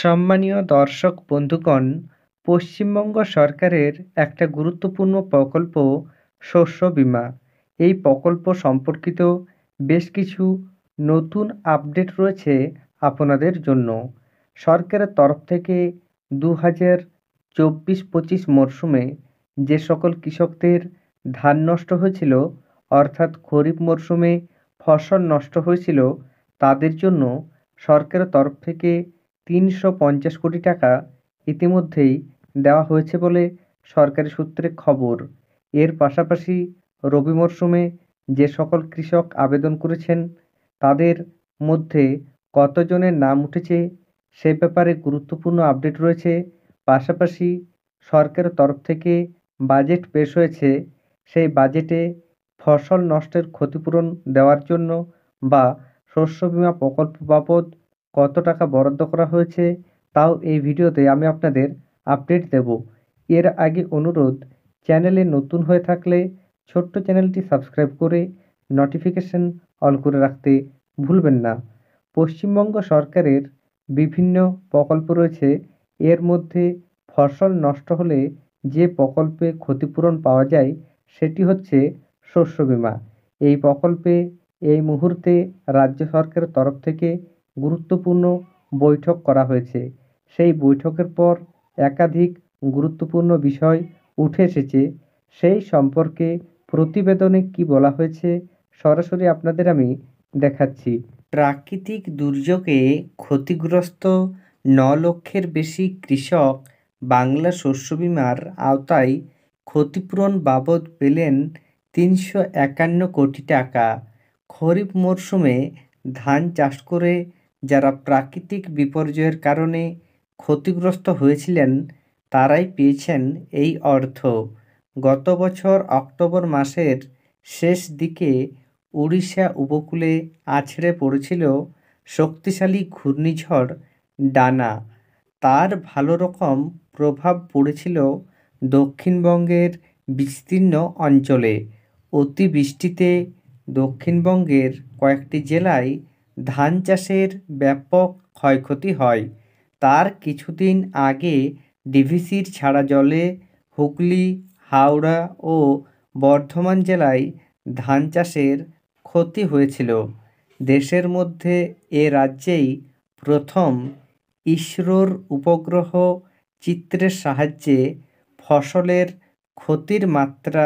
সম্মানীয় দর্শক বন্ধুগণ, পশ্চিমবঙ্গ সরকারের একটা গুরুত্বপূর্ণ প্রকল্প শস্য বীমা। এই প্রকল্প সম্পর্কিত বেশ কিছু নতুন আপডেট রয়েছে আপনাদের জন্য। সরকারের তরফ থেকে 2024-25 মরশুমে যে সকল কৃষকদের ধান নষ্ট হয়েছিল, অর্থাৎ খরিফ মরশুমে ফসল নষ্ট হয়েছিল, তাদের জন্য সরকারের তরফ থেকে 350 কোটি টাকা ইতিমধ্যেই দেওয়া হয়েছে বলে সরকারি সূত্রে খবর। এর পাশাপাশি রবি মরশুমে যে সকল কৃষক আবেদন করেছেন তাদের মধ্যে কতজনের নাম উঠেছে সে ব্যাপারে গুরুত্বপূর্ণ আপডেট রয়েছে। পাশাপাশি সরকারের তরফ থেকে বাজেট পেশ হয়েছে, সেই বাজেটে ফসল নষ্টের ক্ষতিপূরণ দেওয়ার জন্য বা শস্য বীমা প্রকল্প বাবদ কত টাকা বরাদ্দ করা হয়েছে তাও এই ভিডিওতে আমি আপনাদের আপডেট দেব। এর আগে অনুরোধ, চ্যানেলে নতুন হয়ে থাকলে ছোট্ট চ্যানেলটি সাবস্ক্রাইব করে নোটিফিকেশন অল করে রাখতে ভুলবেন না। পশ্চিমবঙ্গ সরকারের বিভিন্ন প্রকল্প রয়েছে, এর মধ্যে ফসল নষ্ট হলে যে প্রকল্পে ক্ষতিপূরণ পাওয়া যায় সেটি হচ্ছে শস্য বীমা। এই প্রকল্পে এই মুহূর্তে রাজ্য সরকারের তরফ থেকে গুরুত্বপূর্ণ বৈঠক করা হয়েছে। সেই বৈঠকের পর একাধিক গুরুত্বপূর্ণ বিষয় উঠে এসেছে। সেই সম্পর্কে প্রতিবেদনে কি বলা হয়েছে সরাসরি আপনাদের আমি দেখাচ্ছি। প্রাকৃতিক দুর্যোগে ক্ষতিগ্রস্ত 9 লক্ষের বেশি কৃষক বাংলা শস্য বীমার আওতায় ক্ষতিপূরণ বাবদ পেলেন 351 কোটি টাকা। খরিফ মরশুমে ধান চাষ করে যারা প্রাকৃতিক বিপর্যয়ের কারণে ক্ষতিগ্রস্ত হয়েছিলেন তারাই পেয়েছেন এই অর্থ। গত বছর অক্টোবর মাসের শেষ দিকে উড়িষ্যা উপকূলে আছড়ে পড়েছিল শক্তিশালী ঘূর্ণিঝড় ডানা। তার ভালো রকম প্রভাব পড়েছিল দক্ষিণবঙ্গের বিস্তীর্ণ অঞ্চলে। অতিবৃষ্টিতে দক্ষিণবঙ্গের কয়েকটি জেলায় ধান চাষের ব্যাপক ক্ষয়ক্ষতি হয়। তার কিছুদিন আগে ডিভিসির ছাড়া জলে হুগলি, হাওড়া ও বর্ধমান জেলায় ধান চাষের ক্ষতি হয়েছিল। দেশের মধ্যে এ রাজ্যেই প্রথম ইসরোর উপগ্রহ চিত্রের সাহায্যে ফসলের ক্ষতির মাত্রা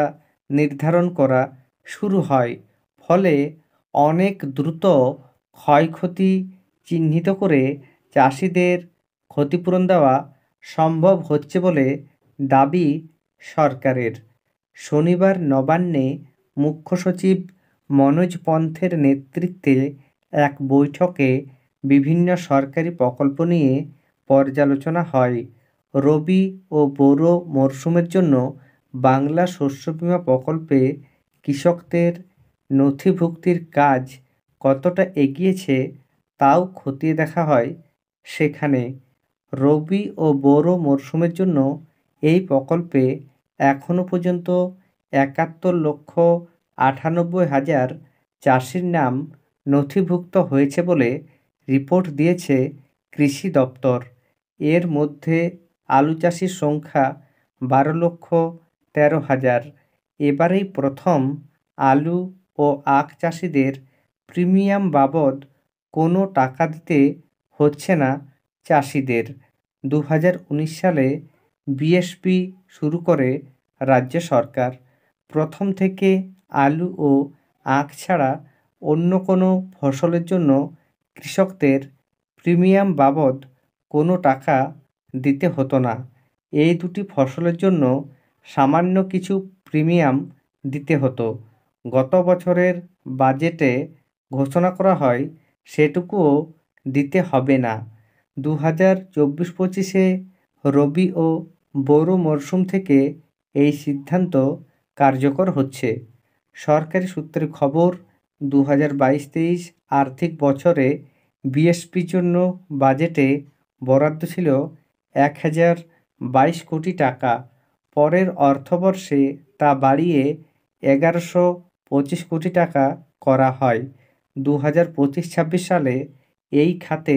নির্ধারণ করা শুরু হয়। ফলে অনেক দ্রুত ক্ষয়ক্ষতি চিহ্নিত করে চাষিদের ক্ষতিপূরণ দেওয়া সম্ভব হচ্ছে বলে দাবি সরকারের। শনিবার নবান্নে মুখ্য সচিব মনোজ পন্থের নেতৃত্বে এক বৈঠকে বিভিন্ন সরকারি প্রকল্প নিয়ে পর্যালোচনা হয়। রবি ও বোরো মরশুমের জন্য বাংলা শস্য বীমা প্রকল্পে কৃষকদের নথিভুক্তির কাজ কতটা এগিয়েছে তাও খতিয়ে দেখা হয় সেখানে। রবি ও বোরো মরশুমের জন্য এই প্রকল্পে এখনও পর্যন্ত 71,98,000 চাষির নাম নথিভুক্ত হয়েছে বলে রিপোর্ট দিয়েছে কৃষি দপ্তর। এর মধ্যে আলু চাষির সংখ্যা 12,13,000। এবারেই প্রথম আলু ও আখ চাষিদের প্রিমিয়াম বাবদ কোনো টাকা দিতে হচ্ছে না চাষিদের। 2019 সালে বিএসপি শুরু করে রাজ্য সরকার। প্রথম থেকে আলু ও আখ ছাড়া অন্য কোনো ফসলের জন্য কৃষকদের প্রিমিয়াম বাবদ কোনো টাকা দিতে হতো না। এই দুটি ফসলের জন্য সামান্য কিছু প্রিমিয়াম দিতে হতো। গত বছরের বাজেটে ঘোষণা করা হয় সেটুকুও দিতে হবে না। 2024-25-এ রবি ও বোরো মরশুম থেকে এই সিদ্ধান্ত কার্যকর হচ্ছে। সরকারি সূত্রের খবর, 2022-23 আর্থিক বছরে বিএসপির জন্য বাজেটে বরাদ্দ ছিল 1,022 কোটি টাকা। পরের অর্থবর্ষে তা বাড়িয়ে 1,125 কোটি টাকা করা হয়। 2025-26 সালে এই খাতে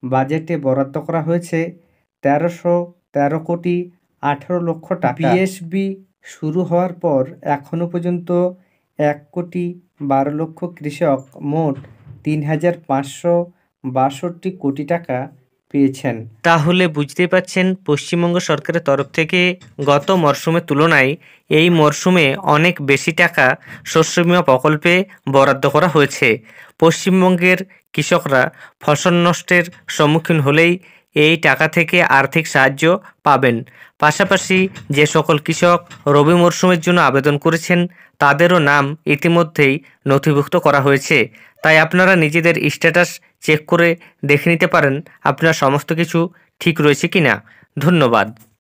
বাজেটে বরাদ্দ করা হয়েছে 1313 কোটি 18 লক্ষ টাকা। পিএসবি শুরু হওয়ার পর এখনও পর্যন্ত 1,12 লক্ষ কৃষক মোট 3,562 কোটি টাকা পেয়েছেন। তাহলে বুঝতেই পারছেন পশ্চিমবঙ্গ সরকারের তরফ থেকে গত মরশুমের তুলনায় এই মরশুমে অনেক বেশি টাকা শস্য বীমা প্রকল্পে বরাদ্দ করা হয়েছে। পশ্চিমবঙ্গের কৃষকরা ফসল নষ্টের সম্মুখীন হলেই এই টাকা থেকে আর্থিক সাহায্য পাবেন। পাশাপাশি যে সকল কৃষক রবি মরশুমের জন্য আবেদন করেছেন তাদেরও নাম ইতিমধ্যেই নথিভুক্ত করা হয়েছে। তাই আপনারা নিজেদের স্ট্যাটাস চেক করে দেখে নিতে পারেন আপনার সমস্ত কিছু ঠিক রয়েছে কিনা। ধন্যবাদ।